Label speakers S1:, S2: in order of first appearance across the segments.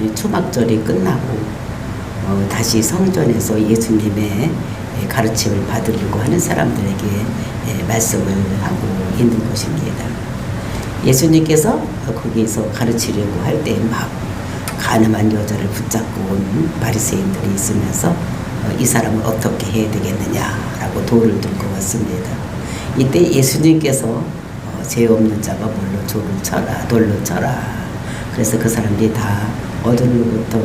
S1: 이 초막절이 끝나고 다시 성전에서 예수님의 가르침을 받으려고 하는 사람들에게 말씀을 하고 있는 것입니다. 예수님께서 거기서 가르치려고 할 때 막 가늠한 여자를 붙잡고 온 바리새인들이 있으면서 이 사람을 어떻게 해야 되겠느냐라고 돌을 들고 왔습니다. 이때 예수님께서 죄 없는 자가 돌로 쳐라. 그래서 그 사람들이 다 어른부터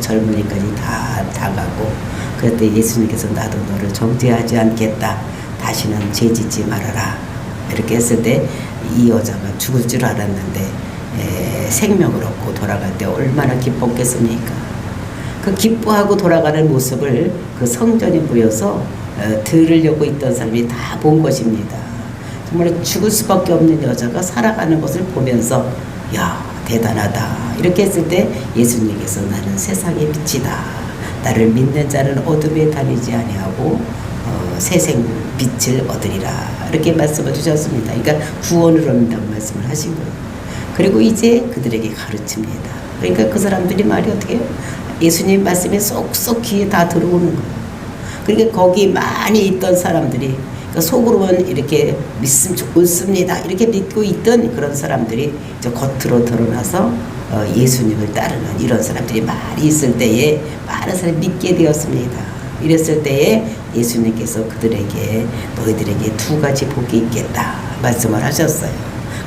S1: 젊은이까지 다 다가고, 그때 예수님께서 나도 너를 정죄하지 않겠다. 다시는 죄 짓지 말아라. 이렇게 했을 때 이 여자가 죽을 줄 알았는데 생명을 얻고 돌아갈 때 얼마나 기뻤겠습니까? 그 기뻐하고 돌아가는 모습을 그 성전에 모여서 들으려고 있던 사람이 다 본 것입니다. 정말 죽을 수밖에 없는 여자가 살아가는 것을 보면서 야, 대단하다. 이렇게 했을 때 예수님께서 나는 세상의 빛이다. 나를 믿는 자는 어둠에 다니지 아니하고 세생 빛을 얻으리라. 이렇게 말씀을 주셨습니다. 그러니까 구원을 얻는다고 말씀을 하신 거예요. 그리고 이제 그들에게 가르칩니다. 그러니까 그 사람들이 말이 어떻게 해요? 예수님 말씀에 쏙쏙 귀에 다 들어오는 거예요. 그러니까 거기 많이 있던 사람들이, 그러니까 속으로는 이렇게 믿으면 좋습니다 이렇게 믿고 있던 그런 사람들이 이제 겉으로 드러나서 예수님을 따르는 이런 사람들이 많이 있을 때에 많은 사람이 믿게 되었습니다. 이랬을 때에 예수님께서 그들에게 너희들에게 두 가지 복이 있겠다 말씀을 하셨어요.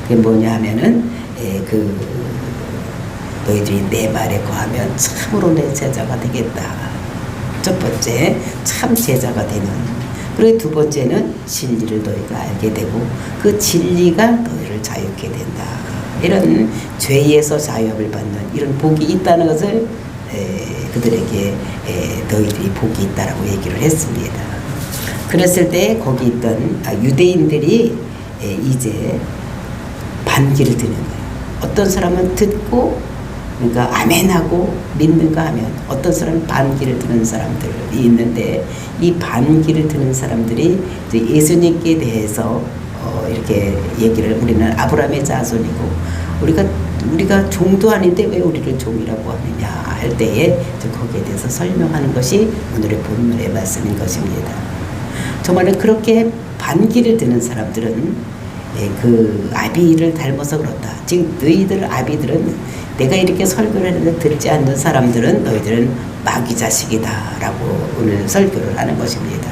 S1: 그게 뭐냐 하면은 너희들이 내 말에 거하면 참으로 내 제자가 되겠다. 첫 번째, 참 제자가 되는. 그리고 두 번째는 진리를 너희가 알게 되고 그 진리가 너희를 자유케 된다. 이런 죄에서 자유함을 받는 이런 복이 있다는 것을 그들에게 너희들이 복이 있다라고 얘기를 했습니다. 그랬을 때 거기 있던 유대인들이 이제 반기를 드는 거예요. 어떤 사람은 듣고 그러니까 아멘하고 믿는가 하면, 어떤 사람은 반기를 드는 사람들이 있는데 이 반기를 드는 사람들이 이제 예수님께 대해서 이렇게 얘기를, 우리는 아브라함의 자손이고 우리가 종도 아닌데 왜 우리를 종이라고 하느냐 할 때에 거기에 대해서 설명하는 것이 오늘의 본문의 말씀인 것입니다. 정말 그렇게 반기를 드는 사람들은 그 아비를 닮아서 그렇다. 즉 너희들 아비들은 내가 이렇게 설교를 했는데 듣지 않는 사람들은 너희들은 마귀 자식이다 라고 오늘 설교를 하는 것입니다.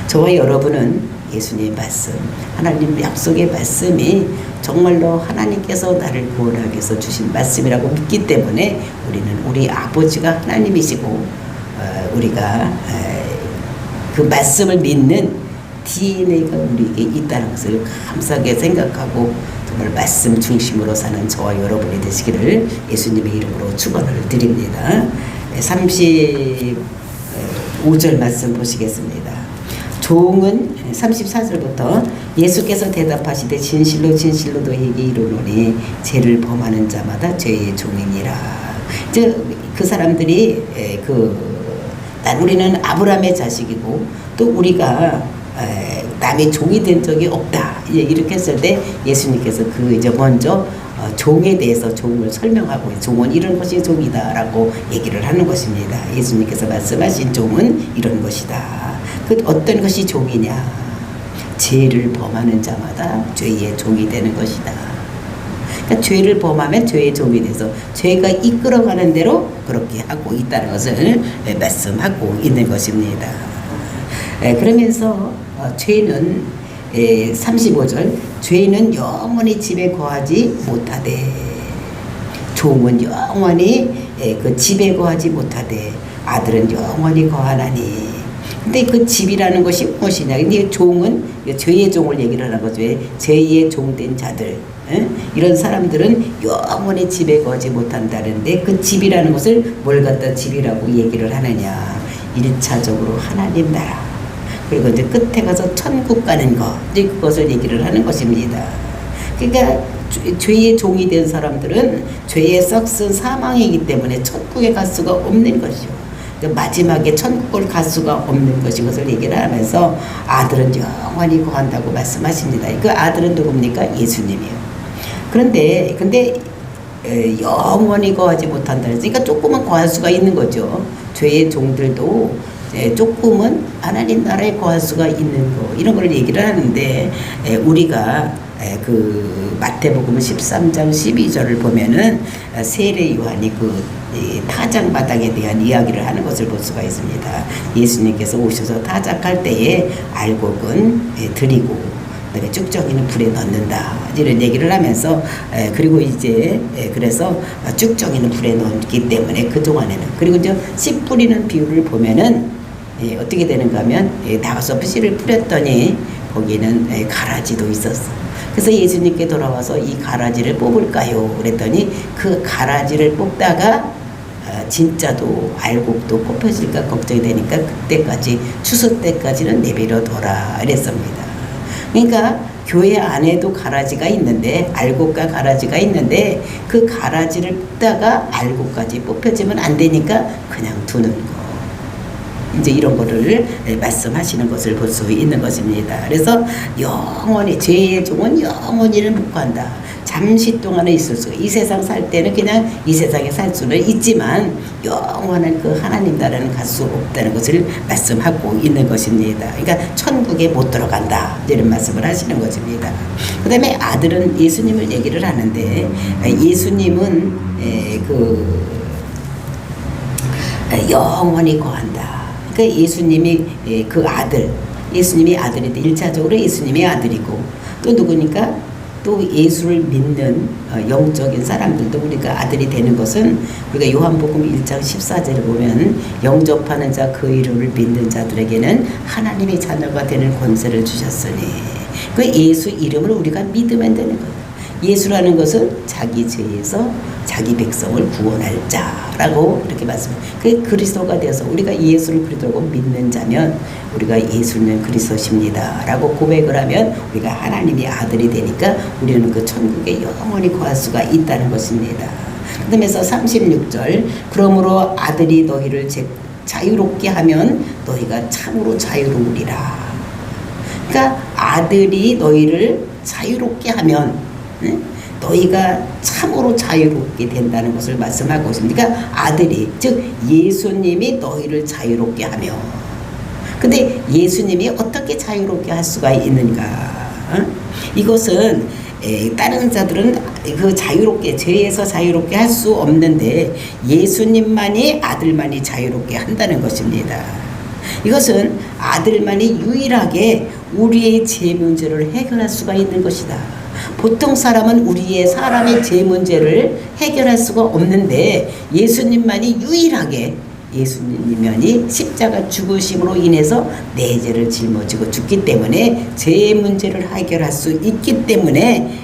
S1: 저와 여러분은 예수님의 말씀, 하나님 약속의 말씀이 정말로 하나님께서 나를 구원하기 위해서 주신 말씀이라고 믿기 때문에 우리는 우리 아버지가 하나님이시고 우리가 그 말씀을 믿는 DNA가 우리에게 있다는 것을 감사하게 생각하고 정말 말씀 중심으로 사는 저와 여러분이 되시기를 예수님의 이름으로 축원을 드립니다. 35절 말씀 보시겠습니다. 종은 34절부터 예수께서 대답하시되 진실로 진실로 너희에게 이르노니 죄를 범하는 자마다 죄의 종이니라. 이제 그 사람들이 우리는 아브라함의 자식이고 또 우리가 남의 종이 된 적이 없다. 이렇게 했을 때 예수님께서 이제 먼저 종에 대해서 종을 설명하고, 종은 이런 것이 종이다라고 얘기를 하는 것입니다. 예수님께서 말씀하신 종은 이런 것이다. 그 어떤 것이 종이냐? 죄를 범하는 자마다 죄의 종이 되는 것이다. 그러니까 죄를 범하면 죄의 종이 돼서 죄가 이끌어가는 대로 그렇게 하고 있다는 것을 말씀하고 있는 것입니다. 그러면서 죄는 35절 죄는 영원히 집에 거하지 못하되, 종은 영원히 그 집에 거하지 못하되 아들은 영원히 거하나니. 근데 그 집이라는 것이 무엇이냐? 근데 종은 죄의 종을 얘기를 하는 거죠. 죄의 종된 자들, 이런 사람들은 영원히 집에 거하지 못한다는데 그 집이라는 것을 뭘 갖다 집이라고 얘기를 하느냐? 1차적으로 하나님 나라, 그리고 이제 끝에 가서 천국 가는 것, 이제 그것을 얘기를 하는 것입니다. 그러니까 죄의 종이 된 사람들은 죄의 썩은 사망이기 때문에 천국에 갈 수가 없는 것이요. 마지막에 천국을 갈 수가 없는 것인 것을 얘기를 하면서 아들은 영원히 거한다고 말씀하십니다. 그 아들은 누굽니까? 예수님이요. 근데 영원히 거하지 못한다. 그러니까 조금은 거할 수가 있는 거죠. 죄의 종들도 조금은 하나님 나라에 거할 수가 있는 거, 이런 걸 얘기를 하는데, 우리가 그 마태복음 13장 12절을 보면은 세례 요한이 그 타작마당에 대한 이야기를 하는 것을 볼 수가 있습니다. 예수님께서 오셔서 타작할 때에 알곡은 드리고 쭉정이는 불에 넣는다, 이런 얘기를 하면서, 그리고 이제 그래서 쭉정이는 불에 넣기 때문에 그동안에는, 그리고 이제 씨 뿌리는 비유를 보면은 어떻게 되는가 하면 나가서 씨를 뿌렸더니 거기에는 가라지도 있었어. 그래서 예수님께 돌아와서 이 가라지를 뽑을까요? 그랬더니 그 가라지를 뽑다가 진짜도 알곡도 뽑혀질까 걱정이 되니까 그때까지 추수 때까지는 내버려둬라 이랬습니다. 그러니까 교회 안에도 가라지가 있는데, 알곡과 가라지가 있는데, 그 가라지를 뽑다가 알곡까지 뽑혀지면 안 되니까 그냥 두는 거. 이제 이런 거를 말씀하시는 것을 볼 수 있는 것입니다. 그래서 영원히, 죄의 종은 영원히를 못 간다. 잠시 동안은 있을 수가, 이 세상 살 때는 그냥 이 세상에 살 수는 있지만 영원한 그 하나님 나라는 갈 수 없다는 것을 말씀하고 있는 것입니다. 그러니까 천국에 못 들어간다, 이런 말씀을 하시는 것입니다. 그 다음에 아들은 예수님을 얘기를 하는데, 예수님은 영원히 거한다. 그러니까 예수님이 그 아들, 예수님이 아들인데 1차적으로 예수님이 아들이고, 또 누구니까 또 예수를 믿는 영적인 사람들도 우리가 아들이 되는 것은, 우리가 요한복음 1장 14절을 보면 영접하는 자 그 이름을 믿는 자들에게는 하나님의 자녀가 되는 권세를 주셨으니, 그 예수 이름을 우리가 믿으면 되는 거예요. 예수라는 것은 자기 죄에서 자기 백성을 구원할 자라고 이렇게 말씀해요. 그 그리스도가 되어서 우리가 예수를 그리스도라고 믿는 자면 우리가 예수는 그리스도십니다 라고 고백을 하면 우리가 하나님의 아들이 되니까 우리는 그 천국에 영원히 거할 수가 있다는 것입니다. 그러면서 36절, 그러므로 아들이 너희를 자유롭게 하면 너희가 참으로 자유로우리라. 그러니까 아들이 너희를 자유롭게 하면 너희가 참으로 자유롭게 된다는 것을 말씀하고 있습니다. 그러니까 아들이, 즉 예수님이 너희를 자유롭게 하며, 근데 예수님이 어떻게 자유롭게 할 수가 있는가? 이것은 다른 자들은 그 자유롭게, 죄에서 자유롭게 할 수 없는데 예수님만이, 아들만이 자유롭게 한다는 것입니다. 이것은 아들만이 유일하게 우리의 죄 문제를 해결할 수가 있는 것이다. 보통 사람은 우리의 사람의 죄 문제를 해결할 수가 없는데 예수님만이 유일하게, 예수님만이 십자가 죽으심으로 인해서 내 죄를 짊어지고 죽기 때문에 죄의 문제를 해결할 수 있기 때문에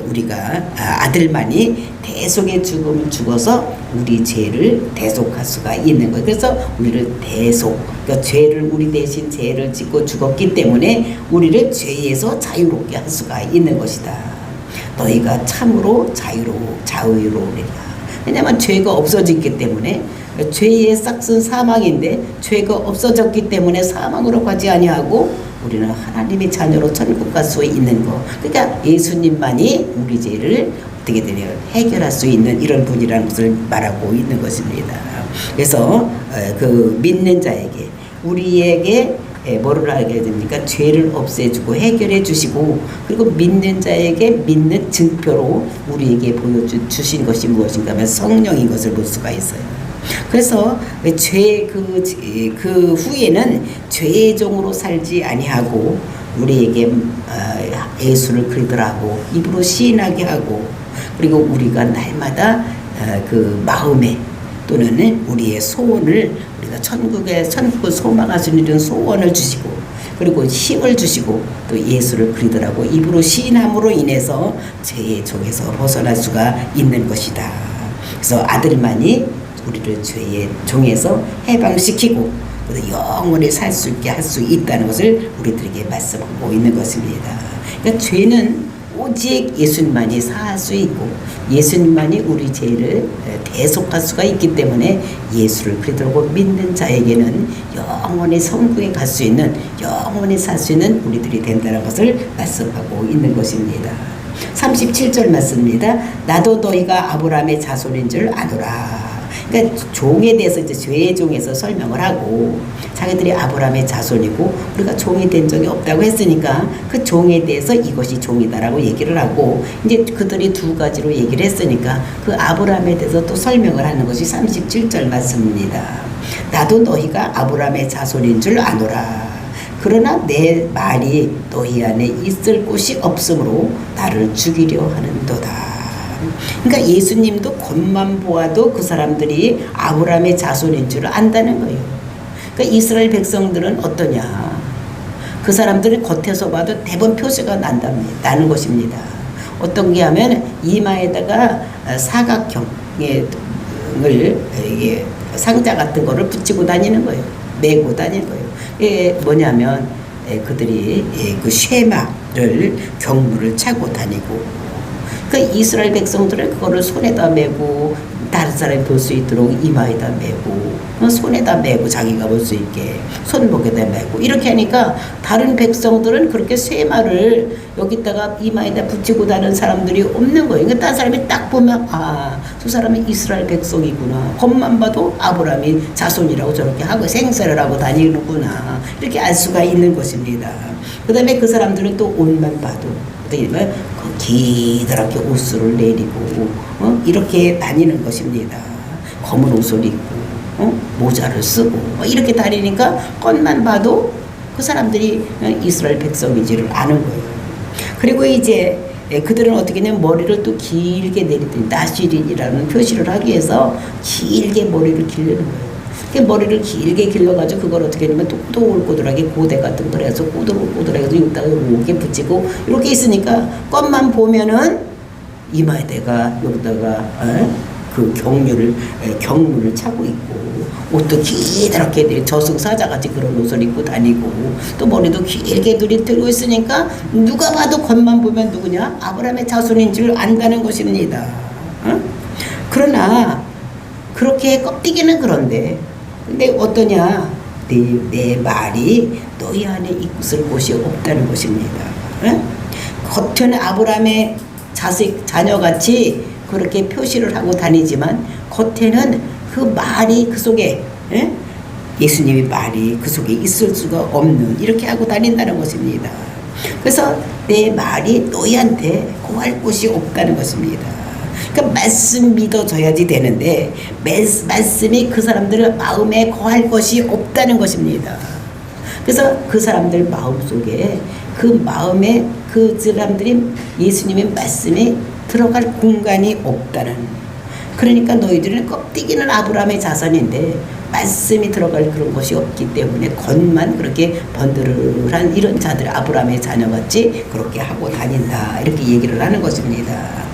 S1: 우리가 아들만이 대속의 죽음을 죽어서 우리 죄를 대속할 수가 있는 거예요. 그래서 우리를 대속, 그러니까 죄를, 우리 대신 죄를 짓고 죽었기 때문에 우리를 죄에서 자유롭게 할 수가 있는 것이다. 너희가 참으로 자유로우리라. 왜냐하면 죄가 없어졌기 때문에, 죄의 싹은 사망인데 죄가 없어졌기 때문에 사망으로 가지 아니하고 우리는 하나님의 자녀로 천국 갈 수 있는 거. 그러니까 예수님만이 우리 죄를 어떻게 되냐 해결할 수 있는 이런 분이라는 것을 말하고 있는 것입니다. 그래서 그 믿는 자에게, 우리에게 뭐를 하게 됩니까? 죄를 없애주고 해결해 주시고, 그리고 믿는 자에게 믿는 증표로 우리에게 보여주신 것이 무엇인가 하면 성령인 것을 볼 수가 있어요. 그래서 그 후에는 죄의 종으로 살지 아니하고 우리에게 예수를 그리더라고 입으로 시인하게 하고, 그리고 우리가 날마다 그 마음에 또는 우리의 소원을, 우리가 천국을 소망할 수 있는 소원을 주시고, 그리고 힘을 주시고, 또 예수를 그리더라고 입으로 시인함으로 인해서 죄의 종에서 벗어날 수가 있는 것이다. 그래서 아들만이 우리를 죄의 종에서 해방시키고 영원히 살 수 있게 할 수 있다는 것을 우리들에게 말씀하고 있는 것입니다. 그러니까 죄는 오직 예수님만이 사할 수 있고 예수님만이 우리 죄를 대속할 수가 있기 때문에 예수를 그리스도로 믿는 자에게는 영원히 천국에 갈 수 있는, 영원히 살 수 있는 우리들이 된다는 것을 말씀하고 있는 것입니다. 37절 말씀입니다. 나도 너희가 아브라함의 자손인 줄 아노라. 그러니까 종에 대해서 이제 죄의 종에서 설명을 하고 자기들이 아브라함의 자손이고 우리가 종이 된 적이 없다고 했으니까 그 종에 대해서 이것이 종이다라고 얘기를 하고 이제 그들이 두 가지로 얘기를 했으니까 그 아브라함에 대해서 또 설명을 하는 것이 37절 말씀입니다. 나도 너희가 아브라함의 자손인 줄 아노라. 그러나 내 말이 너희 안에 있을 곳이 없으므로 나를 죽이려 하는도다. 그러니까 예수님도 겉만 보아도 그 사람들이 아브라함의 자손인 줄 안다는 거예요. 그러니까 이스라엘 백성들은 어떠냐? 그 사람들은 겉에서 봐도 대부분 표시가 나는 것입니다. 어떤 게 하면 이마에다가 사각형의 이게 상자 같은 거를 붙이고 다니는 거예요. 메고 다니는 거예요. 이게 뭐냐면 그들이 그 쉐마를 경무를 차고 다니고 그 이스라엘 백성들은 그거를 손에다 메고 다른 사람이 볼 수 있도록 이마에다 메고 손에다 메고 자기가 볼 수 있게 손목에다 메고 이렇게 하니까 다른 백성들은 그렇게 쇠마를 여기다가 이마에다 붙이고 다니는 사람들이 없는 거예요. 그러니까 다른 사람이 딱 보면 아, 저 사람은 이스라엘 백성이구나. 겉만 봐도 아브라함이 자손이라고 저렇게 하고 생사를 하고 다니는구나. 이렇게 알 수가 있는 것입니다. 그 다음에 그 사람들은 또 옷만 봐도 어떻게 보면 기다랗게 옷을 내리고 이렇게 다니는 것입니다. 검은 옷을 입고 모자를 쓰고 이렇게 다니니까 겉만 봐도 그 사람들이 이스라엘 백성인지를 아는 거예요. 그리고 이제 그들은 어떻게 하냐면 머리를 또 길게 내리더니 나시린이라는 표시를 하기 위해서 길게 머리를 기르는 거예요. 머리를 길게 길러가지고 그걸 어떻게 하냐면 또 꼬들꼬들하게 고대 같은 걸 해서 꼬들꼬들하게 여기다가 이렇게 붙이고 이렇게 있으니까 껍만 보면은 이마에다가 여기다가 그 경무를 차고 있고 옷도 기다랗게 저승사자같이 그런 옷을 입고 다니고 또 머리도 길게 들고 있으니까 누가 봐도 겉만 보면 누구냐? 아브라함의 자손인 줄 안다는 것입니다. 그러나 그렇게 껍데기는 그런데 근데 어떠냐? 내 말이 너희 안에 있을 곳이 없다는 것입니다. 겉은 아브라함의 자녀같이 그렇게 표시를 하고 다니지만 겉에는 그 말이 그 속에 예수님의 말이 그 속에 있을 수가 없는 이렇게 하고 다닌다는 것입니다. 그래서 내 말이 너희한테 거할 곳이 없다는 것입니다. 그러니까 말씀 믿어줘야지 되는데 말씀이 그 사람들 마음에 거할 것이 없다는 것입니다. 그래서 그 사람들 마음속에 그 마음에 그 사람들이 예수님의 말씀이 들어갈 공간이 없다는. 그러니까 너희들은 껍데기는 아브라함의 자손인데 말씀이 들어갈 그런 것이 없기 때문에 겉만 그렇게 번들한 이런 자들 아브라함의 자녀같이 그렇게 하고 다닌다 이렇게 얘기를 하는 것입니다.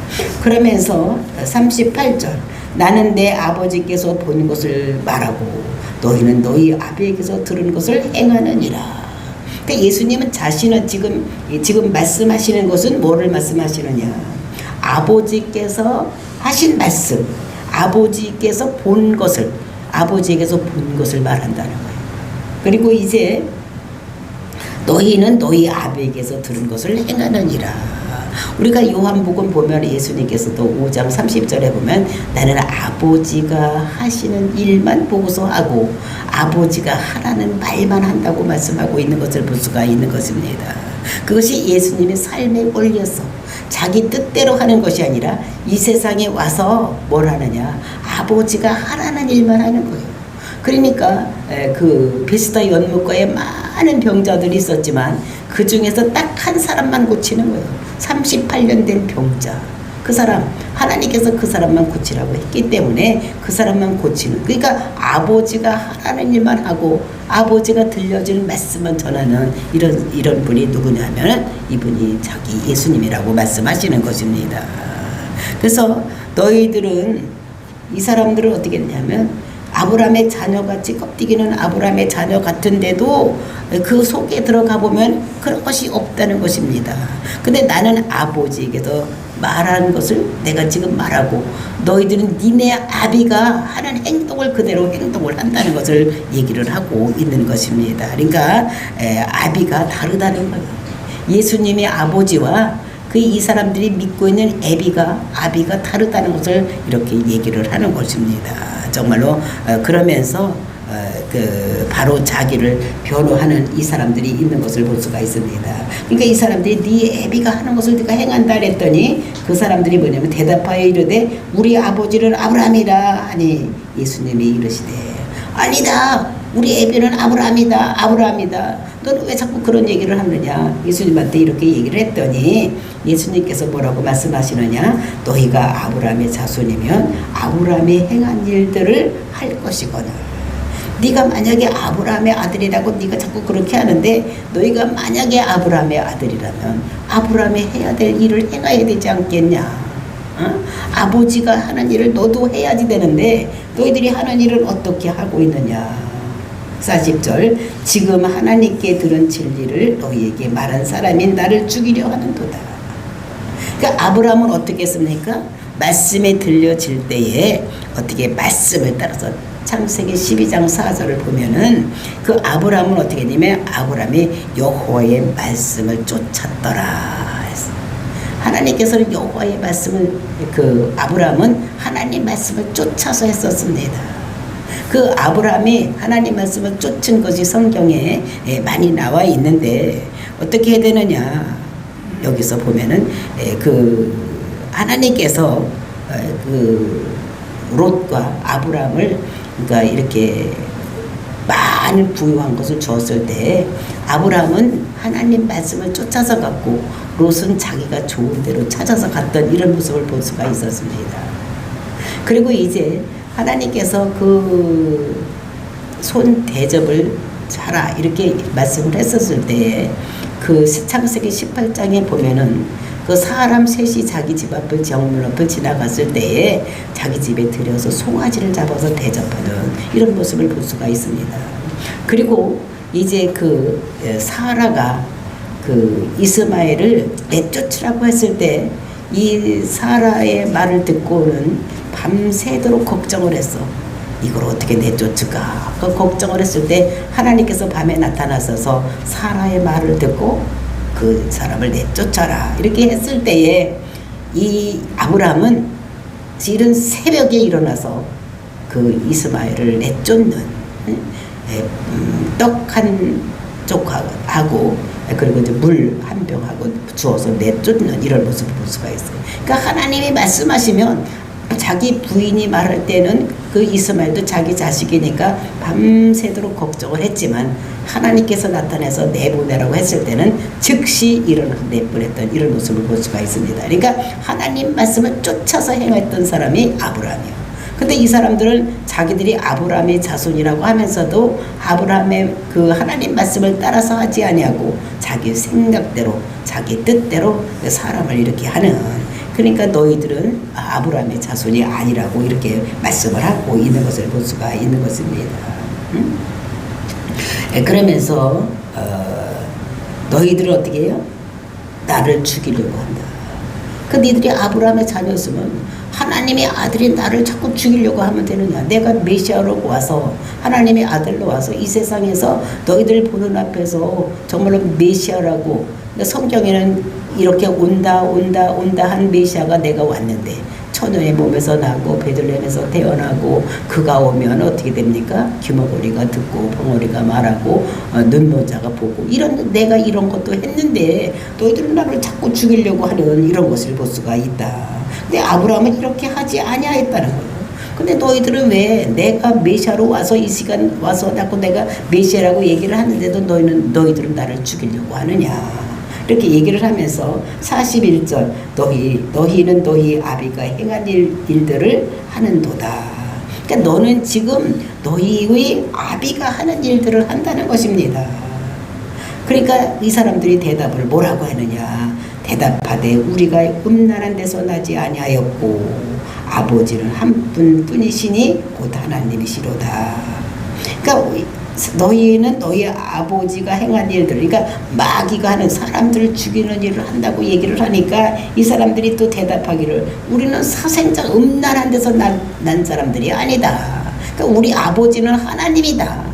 S1: 그러면서 38절 나는 내 아버지께서 본 것을 말하고 너희는 너희 아비에게서 들은 것을 행하느니라. 그러니까 예수님은 자신은 지금 말씀하시는 것은 뭐를 말씀하시느냐? 아버지께서 하신 말씀, 아버지께서 본 것을 아버지에게서 본 것을 말한다는 거예요. 그리고 이제 너희는 너희 아비에게서 들은 것을 행하느니라. 우리가 요한복음 보면 예수님께서도 5장 30절에 보면 나는 아버지가 하시는 일만 보고서 하고 아버지가 하라는 말만 한다고 말씀하고 있는 것을 볼 수가 있는 것입니다. 그것이 예수님의 삶의 원리였어. 자기 뜻대로 하는 것이 아니라 이 세상에 와서 뭘 하느냐? 아버지가 하라는 일만 하는 거예요. 그러니까 그 베스다 연못가에 많은 병자들이 있었지만 그 중에서 딱 한 사람만 고치는 거예요. 38년 된 병자. 그 사람 하나님께서 그 사람만 고치라고 했기 때문에 그 사람만 고치는. 그러니까 아버지가 하라는 일만 하고 아버지가 들려줄 말씀만 전하는 이런 분이 누구냐면 이분이 자기 예수님이라고 말씀하시는 것입니다. 그래서 너희들은 이 사람들은 어떻게 했냐면 아브라함의 자녀같이 껍데기는 아브라함의 자녀 같은데도 그 속에 들어가 보면 그런 것이 없다는 것입니다. 근데 나는 아버지에게서 말하는 것을 내가 지금 말하고 너희들은 니네 아비가 하는 행동을 그대로 행동을 한다는 것을 얘기를 하고 있는 것입니다. 그러니까 아비가 다르다는 거예요. 예수님의 아버지와 그 이 사람들이 믿고 있는 아비가 다르다는 것을 이렇게 얘기를 하는 것입니다. 정말로 그러면서 바로 자기를 변호하는 이 사람들이 있는 것을 볼 수가 있습니다. 그러니까 이 사람들이 네 애비가 하는 것을 네가 행한다 그랬더니 그 사람들이 뭐냐면 대답하여 이르되 우리 아버지는 아브라함이라 하니 예수님이 이르시되 아니다, 우리 애비는 아브라함이다. 너는 왜 자꾸 그런 얘기를 하느냐. 예수님한테 이렇게 얘기를 했더니 예수님께서 뭐라고 말씀하시느냐. 너희가 아브라함의 자손이면 아브라함이 행한 일들을 할 것이거늘. 네가 만약에 아브라함의 아들이라고 네가 자꾸 그렇게 하는데 너희가 만약에 아브라함의 아들이라면 아브라함이 해야 될 일을 행해야 되지 않겠냐. 어? 아버지가 하는 일을 너도 해야지 되는데 너희들이 하는 일은 어떻게 하고 있느냐. 40절 지금 하나님께 들은 진리를 너희에게 말한 사람이 나를 죽이려 하는도다. 그러니까 아브라함은 어떻게 했습니까? 말씀이 들려질 때에 어떻게 말씀을 따라서 창세기 12장 4절을 보면은 그 아브라함은 어떻게 했냐면 아브라함이 여호와의 말씀을 쫓았더라. 하나님께서는 여호와의 말씀을 아브라함은 하나님 말씀을 쫓아서 했었습니다. 그 아브라함이 하나님 말씀을 쫓은 것이 성경에 많이 나와 있는데 어떻게 해야 되느냐. 여기서 보면은 하나님께서 롯과 아브라함을 그러니까 이렇게 많이 부유한 것을 주었을 때 아브라함은 하나님 말씀을 쫓아서 갔고 롯은 자기가 좋은 대로 찾아서 갔던 이런 모습을 볼 수가 있었습니다. 그리고 이제 하나님께서 손 대접을 하라 이렇게 말씀을 했었을 때 창세기 18장에 보면은 사람 셋이 자기 집 앞을 정문 앞을 지나갔을 때에 자기 집에 들여서 송아지를 잡아서 대접하는 이런 모습을 볼 수가 있습니다. 그리고 이제 사라가 이스마엘을 내쫓으라고 했을 때 이 사라의 말을 듣고는 밤새도록 걱정을 했어. 이걸 어떻게 내쫓을까? 걱정을 했을 때 하나님께서 밤에 나타나셔서 사라의 말을 듣고 그 사람을 내쫓아라 이렇게 했을 때에 이 아브라함은 이른 새벽에 일어나서 이스마엘을 내쫓는 떡 한 쪽하고 그리고 이제 물 한 병하고 주어서 내쫓는 이런 모습을 볼 수가 있어요. 그러니까 하나님이 말씀하시면 자기 부인이 말할 때는 이스마엘도 자기 자식이니까 밤새도록 걱정을 했지만 하나님께서 나타나서 내보내라고 했을 때는 즉시 내보냈던 이런 모습을 볼 수가 있습니다. 그러니까 하나님 말씀을 쫓아서 행했던 사람이 아브라함이에요. 근데 이 사람들은 자기들이 아브라함의 자손이라고 하면서도 아브라함의 하나님 말씀을 따라서 하지 아니하고 자기 생각대로 자기 뜻대로 사람을 이렇게 하는, 그러니까 너희들은 아브라함의 자손이 아니라고 이렇게 말씀을 하고 있는 것을 볼 수가 있는 것입니다. 그러면서 너희들은 어떻게 해요? 나를 죽이려고 한다. 니들이 아브라함의 자녀였으면 하나님의 아들인 나를 자꾸 죽이려고 하면 되느냐. 내가 메시아로 와서 하나님의 아들로 와서 이 세상에서 너희들 보는 앞에서 정말로 메시아라고, 성경에는 이렇게 온다 한 메시아가 내가 왔는데 처녀의 몸에서 나고 베들레헴에서 태어나고 그가 오면 어떻게 됩니까? 귀머거리가 듣고 벙어리가 말하고 눈먼자가 보고 내가 이런 것도 했는데 너희들은 나를 자꾸 죽이려고 하는 이런 것을 볼 수가 있다. 근데 아브라함은 이렇게 하지 아니하였다는 거예요. 근데 너희들은 왜 내가 메시아로 와서 이 시간 와서 자꾸 내가 메시아라고 얘기를 하는데도 너희들은 나를 죽이려고 하느냐. 이렇게 얘기를 하면서 41절 너희는 너희 아비가 행한 일들을 하는도다. 그러니까 너는 지금 너희의 아비가 하는 일들을 한다는 것입니다. 그러니까 이 사람들이 대답을 뭐라고 하느냐. 대답하되 우리가 음란한 데서 나지 아니하였고 아버지는 한 분뿐이시니 곧 하나님이시로다. 그러니까 너희는 너희 아버지가 행한 일들, 그러니까 마귀가 하는 사람들을 죽이는 일을 한다고 얘기를 하니까 이 사람들이 또 대답하기를 우리는 사생자 음란한 데서 난 사람들이 아니다. 그러니까 우리 아버지는 하나님이다.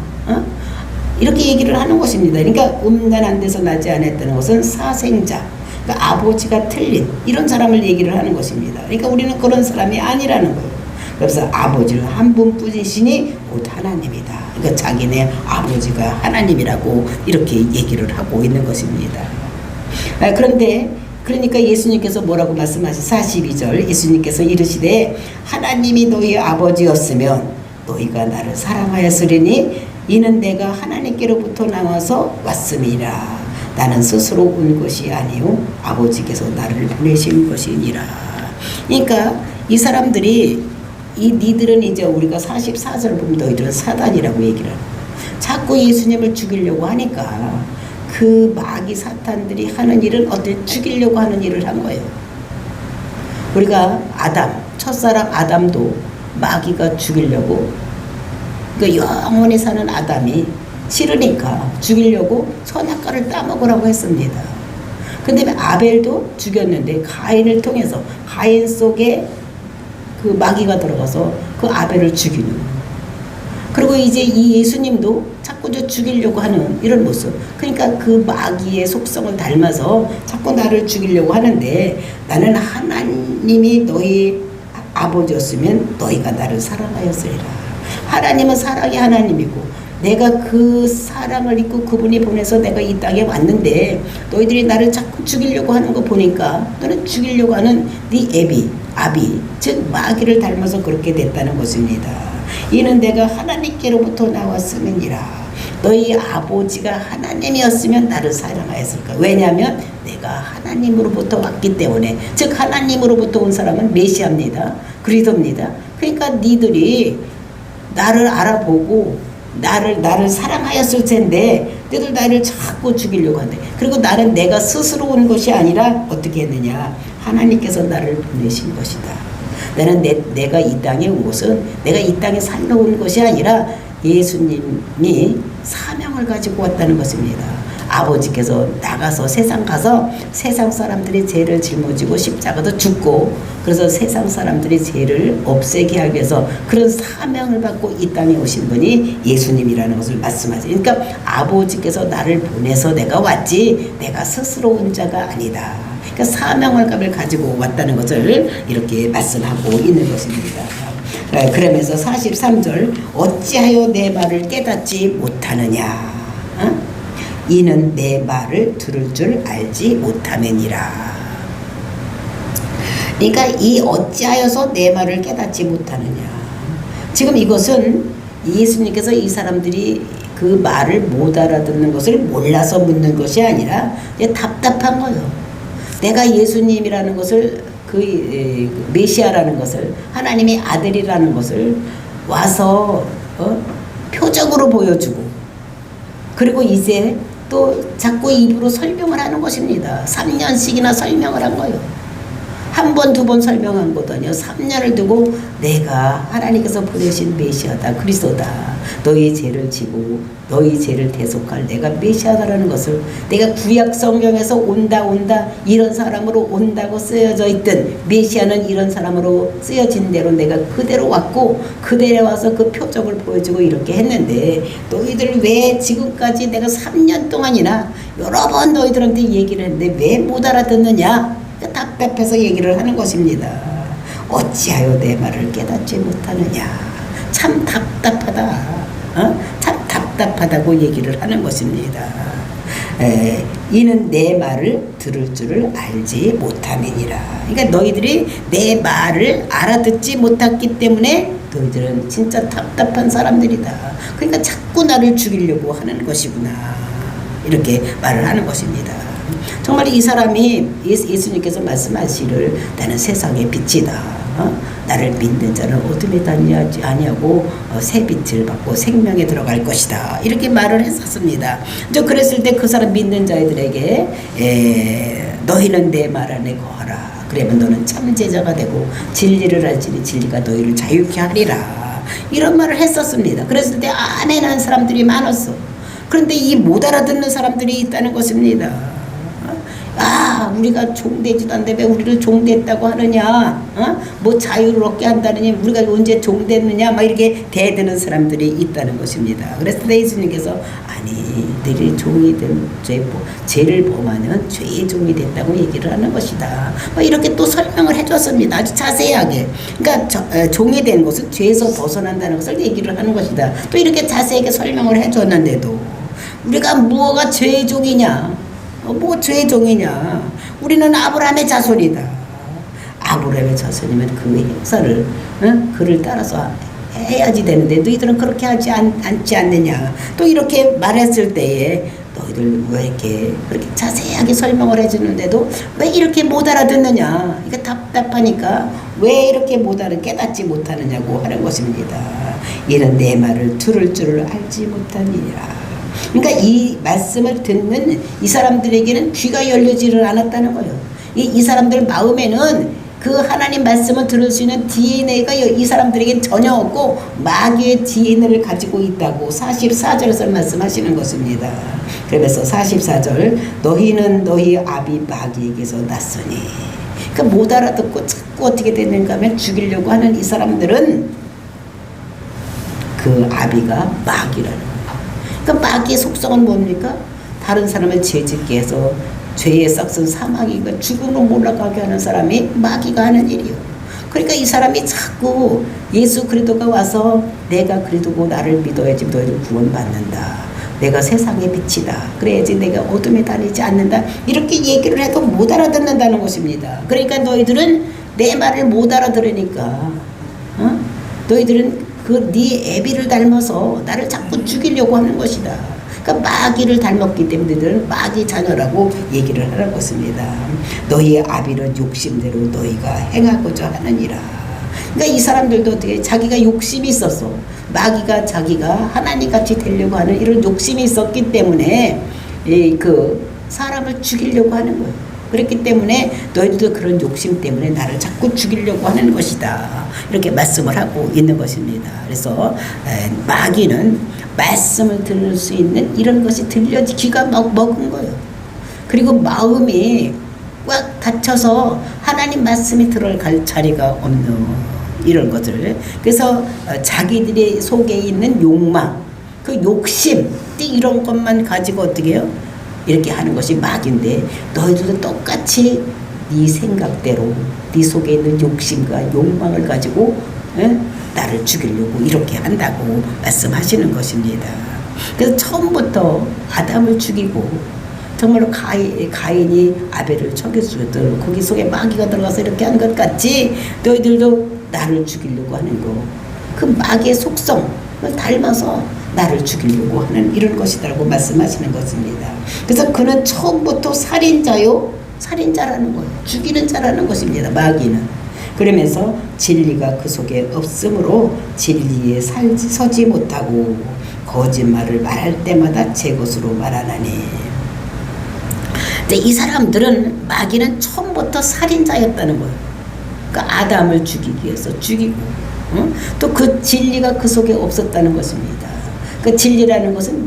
S1: 이렇게 얘기를 하는 것입니다. 그러니까 음란한 데서 나지 않았다는 것은 사생자, 그러니까 아버지가 틀린 이런 사람을 얘기를 하는 것입니다. 그러니까 우리는 그런 사람이 아니라는 거예요. 그래서 아버지는 한 분뿐이시니 곧 하나님이다. 그러니까 자기네 아버지가 하나님이라고 이렇게 얘기를 하고 있는 것입니다. 그런데 그러니까 예수님께서 뭐라고 말씀하시 42절 예수님께서 이르시되 하나님이 너희 아버지였으면 너희가 나를 사랑하였으리니 이는 내가 하나님께로부터 나와서 왔음이라. 나는 스스로 온 것이 아니요 아버지께서 나를 보내신 것이니라. 그러니까 이 사람들이 니들은 이제 우리가 44절 보면 너희들은 사단이라고 얘기를 하고 자꾸 예수님을 죽이려고 하니까 그 마귀 사탄들이 하는 일은 어떤 죽이려고 하는 일을 한 거예요. 우리가 첫사람 아담도 마귀가 죽이려고 그러니까 영원히 사는 아담이 싫으니까 죽이려고 선악과를 따먹으라고 했습니다. 근데 아벨도 죽였는데 가인을 통해서 가인 속에 그 마귀가 들어가서 그 아벨을 죽이는 거예요. 그리고 이제 이 예수님도 자꾸 죽이려고 하는 이런 모습. 그러니까 그 마귀의 속성을 닮아서 자꾸 나를 죽이려고 하는데 나는 하나님이 너희 아버지였으면 너희가 나를 사랑하였으리라. 하나님은 사랑의 하나님이고 내가 그 사랑을 입고 그분이 보내서 내가 이 땅에 왔는데 너희들이 나를 자꾸 죽이려고 하는 거 보니까 너는 죽이려고 하는 네 아비 즉 마귀를 닮아서 그렇게 됐다는 것입니다. 이는 내가 하나님께로부터 나왔음이니라. 너희 아버지가 하나님이었으면 나를 사랑하였을까. 왜냐하면 내가 하나님으로부터 왔기 때문에. 즉 하나님으로부터 온 사람은 메시아입니다. 그리스도입니다. 그러니까 니들이 나를 알아보고 나를 사랑하였을 텐데 너희들 나를 자꾸 죽이려고 한대. 그리고 나는 내가 스스로 온 것이 아니라 어떻게 했느냐. 하나님께서 나를 보내신 것이다. 나는 내가 이 땅에 온 것은 내가 이 땅에 살러 온 것이 아니라 예수님이 사명을 가지고 왔다는 것입니다. 아버지께서 나가서 세상 가서 세상 사람들이 죄를 짊어지고 십자가도 죽고 그래서 세상 사람들이 죄를 없애게 하기 위해서 그런 사명을 받고 이 땅에 오신 분이 예수님이라는 것을 말씀하세요. 그러니까 아버지께서 나를 보내서 내가 왔지 내가 스스로 온 자가 아니다. 그러니까 사명을 가지고 왔다는 것을 이렇게 말씀하고 있는 것입니다. 그러면서 43절 어찌하여 내 말을 깨닫지 못하느냐. 이는 내 말을 들을 줄 알지 못함이니라. 그러니까 이 어찌하여서 내 말을 깨닫지 못하느냐. 지금 이것은 예수님께서 이 사람들이 그 말을 못 알아듣는 것을 몰라서 묻는 것이 아니라 답답한 거예요. 내가 예수님이라는 것을 그 메시아라는 것을 하나님의 아들이라는 것을 와서 표적으로 보여주고 그리고 이제 또 자꾸 입으로 설명을 하는 것입니다. 3년씩이나 설명을 한 거예요. 한 번, 두 번 설명한 거더니요. 3년을 두고 내가 하나님께서 보내신 메시아다. 그리스도다. 너희 죄를 지고 너희 죄를 대속할 내가 메시아다라는 것을 내가 구약 성경에서 온다 이런 사람으로 온다고 쓰여져 있던 메시아는 이런 사람으로 쓰여진 대로 내가 그대로 왔고 그대로 와서 그 표적을 보여주고 이렇게 했는데 너희들 왜 지금까지 내가 3년 동안이나 여러 번 너희들한테 얘기를 했는데 왜 못 알아듣느냐. 답답해서 얘기를 하는 것입니다. 어찌하여 내 말을 깨닫지 못하느냐. 참 답답하다. 참 답답하다고 얘기를 하는 것입니다. 이는 내 말을 들을 줄을 알지 못함이니라. 그러니까 너희들이 내 말을 알아듣지 못했기 때문에 너희들은 진짜 답답한 사람들이다. 그러니까 자꾸 나를 죽이려고 하는 것이구나. 이렇게 말을 하는 것입니다. 정말 이 사람이 예수님께서 말씀하시기를 나는 세상의 빛이다. 나를 믿는 자는 어둠에 다니지 아니하고 새 빛을 받고 생명에 들어갈 것이다. 이렇게 말을 했었습니다. 저 그랬을 때 그 사람 믿는 자들에게 너희는 내 말 안에 거하라. 그러면 너는 참 제자가 되고 진리를 알지니 진리가 너희를 자유케 하리라. 이런 말을 했었습니다. 그랬을 때 아멘 하는 사람들이 많았어. 그런데 이 못 알아듣는 사람들이 있다는 것입니다. 아, 우리가 종되지도 않는데 왜 우리를 종됐다고 하느냐, 뭐 자유를 얻게 한다느니 우리가 언제 종됐느냐, 막 이렇게 대드는 사람들이 있다는 것입니다. 그래서 예수님께서 아니, 너희 종이 된 죄를 범하는 죄의 종이 됐다고 얘기를 하는 것이다. 뭐 이렇게 또 설명을 해줬습니다. 아주 자세하게. 그러니까 종이 된 것은 죄에서 벗어난다는 것을 얘기를 하는 것이다. 또 이렇게 자세하게 설명을 해줬는데도 우리가 무엇가 죄의 종이냐? 뭐 죄의 종이냐? 우리는 아브라함의 자손이다. 아브라함의 자손이면 그 행사를 그를 따라서 해야지 되는데 너희들은 그렇게 하지 않지 않느냐? 또 이렇게 말했을 때에 너희들 왜 이렇게 그렇게 자세하게 설명을 해주는데도 왜 이렇게 못 알아듣느냐? 이게 답답하니까 왜 이렇게 깨닫지 못하느냐고 하는 것입니다. 이는 내 말을 들을 줄을 알지 못하니라. 그러니까 이 말씀을 듣는 이 사람들에게는 귀가 열리지를 않았다는 거예요. 이 사람들 마음에는 그 하나님 말씀을 들을 수 있는 DNA가 이 사람들에게는 전혀 없고 마귀의 DNA를 가지고 있다고 44절에서 말씀하시는 것입니다. 그러면서 44절 너희는 너희 아비 마귀에게서 났으니, 그러니까 못 알아듣고 자꾸 어떻게 되는가 하면 죽이려고 하는 이 사람들은 그 아비가 마귀라는 거예요. 그러니까 마귀의 속성은 뭡니까? 다른 사람을 죄짓게 해서 죄의 싹슨 사망이고 죽음으로 몰아가게 하는 사람이 마귀가 하는 일이요. 그러니까 이 사람이 자꾸 예수 그리스도가 와서 내가 그리스도고 나를 믿어야지 너희를 구원받는다. 내가 세상의 빛이다. 그래야지 내가 어둠에 다니지 않는다. 이렇게 얘기를 해도 못 알아듣는다는 것입니다. 그러니까 너희들은 내 말을 못 알아들으니까 너희들은 네 애비를 닮아서 나를 자꾸 죽이려고 하는 것이다. 그러니까 마귀를 닮았기 때문에 너희들은 마귀 자녀라고 얘기를 하는 것입니다. 너희의 아비는 욕심대로 너희가 행하고자 하느니라. 그러니까 이 사람들도 어떻게 자기가 욕심이 있었어. 마귀가 자기가 하나님같이 되려고 하는 이런 욕심이 있었기 때문에 그 사람을 죽이려고 하는 거예요. 그렇기 때문에 너희들도 그런 욕심 때문에 나를 자꾸 죽이려고 하는 것이다. 이렇게 말씀을 하고 있는 것입니다. 그래서 마귀는 말씀을 들을 수 있는 이런 것이 귀가 먹은 거예요. 그리고 마음이 꽉 닫혀서 하나님 말씀이 들어갈 자리가 없는 이런 것들. 그래서 자기들의 속에 있는 욕망, 그 욕심, 이런 것만 가지고 어떻게 해요? 이렇게 하는 것이 마귀인데 너희들도 똑같이 네 생각대로 네 속에 있는 욕심과 욕망을 가지고 나를 죽이려고 이렇게 한다고 말씀하시는 것입니다. 그래서 처음부터 아담을 죽이고 정말로 가인이 아벨을 죽였을 거기 속에 마귀가 들어가서 이렇게 하는 것 같이 너희들도 나를 죽이려고 하는 거, 그 마귀의 속성을 닮아서 나를 죽이려고 하는 이런 것이라고 말씀하시는 것입니다. 그래서 그는 처음부터 살인자라는 거예요. 죽이는 자라는 것입니다. 마귀는. 그러면서 진리가 그 속에 없으므로 진리에 서지 못하고 거짓말을 말할 때마다 제 것으로 말하나니. 근데 이 사람들은 마귀는 처음부터 살인자였다는 거예요. 그러니까 아담을 죽이기 위해서 죽이고 또 그 진리가 그 속에 없었다는 것입니다. 그 진리라는 것은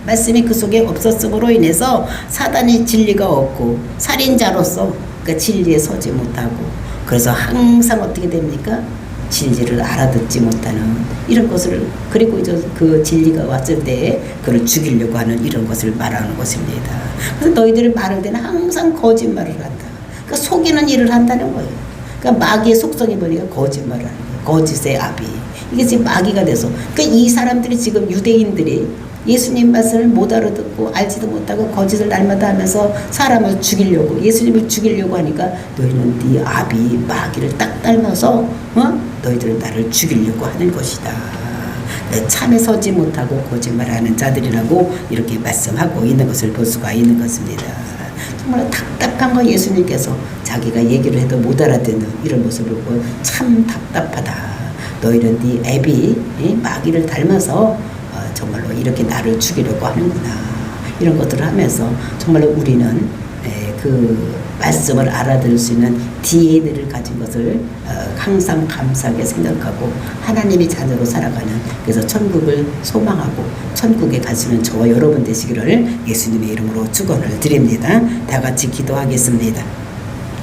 S1: 말씀이 그 속에 없었음으로 인해서 사단의 진리가 없고 살인자로서 그 진리에 서지 못하고, 그래서 항상 어떻게 됩니까? 진리를 알아듣지 못하는 이런 것을, 그리고 이제 그 진리가 왔을 때 그를 죽이려고 하는 이런 것을 말하는 것입니다. 그래서 너희들이 말할 때는 항상 거짓말을 한다. 그러니까 속이는 일을 한다는 거예요. 그러니까 마귀의 속성이 보니까 거짓말을 하는 거예요. 거짓의 아비. 이게 지금 마귀가 돼서. 그러니까 이 사람들이 지금 유대인들이 예수님 말씀을 못 알아듣고 알지도 못하고 거짓을 날마다 하면서 사람을 죽이려고, 예수님을 죽이려고 하니까 너희는 네 아비 마귀를 딱 닮아서 너희들은 나를 죽이려고 하는 것이다. 참에 서지 못하고 거짓말하는 자들이라고 이렇게 말씀하고 있는 것을 볼 수가 있는 것입니다. 정말 답답한 거, 예수님께서 자기가 얘기를 해도 못 알아듣는 이런 모습을 보고 참 답답하다. 너희는 네 애비 마귀를 닮아서 정말로 이렇게 나를 죽이려고 하는구나. 이런 것들을 하면서 정말로 우리는 그 말씀을 알아들을 수 있는 DNA를 가진 것을 항상 감사하게 생각하고 하나님의 자녀로 살아가는, 그래서 천국을 소망하고 천국에 가시는 저와 여러분 되시기를 예수님의 이름으로 축원을 드립니다. 다 같이 기도하겠습니다.